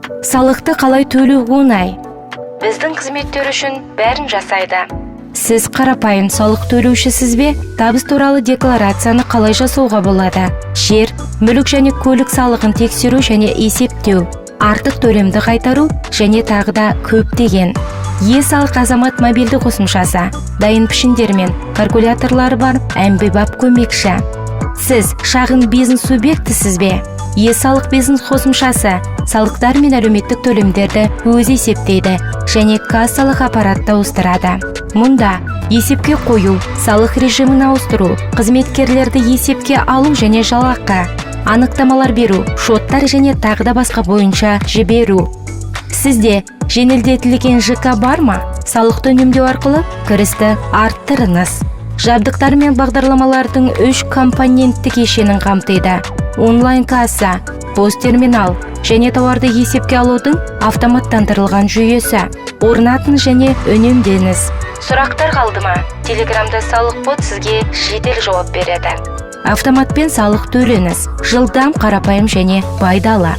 Салықты қалай төлеу оңай. Біздің қызметтер үшін бәрін жасайды. Сіз қарапайым салық төлеушісіз бе? Табыс туралы декларацияны қалай жасауға болады? Жер, мүлік және көлік салығын тексеру және есептеу, артық төлемді қайтару және тағы да көптеген. Е-салық азамат мобильді қосымшасы, дайын пішіндер мен калькуляторлары бар әмбебап көмекші. Сіз шағын бизнес субъектісіз бе? Е-салық бизнес қосымшасы салықтар мен әлеуметтік төлемдерді өзі есептейді және кассалық аппаратта ауыстырады. Мұнда есепке қою, салық режимін ауыстыру, қызметкерлерді есепке алу және жалақы, анықтамалар беру, шоттар және тағы да басқа бойынша жіберу. Сізде жеңілдетілген ЖК бар ма? Салықты үнемдеу арқылы кірісті арттырыңыз. Жабдықтар мен бағдарламалардың 3 компонентті кешенін қамтиды. Онлайн касса, пост-терминал және тауарды есепке алудың автоматтандырылған жүйесі. Орнатыңыз және үнемдеңіз. Сұрақтар қалды ма? Телеграмда салық бот сізге жедел жауап береді. Автоматпен салық төлеңіз. Жылдам, қарапайым және пайдалы.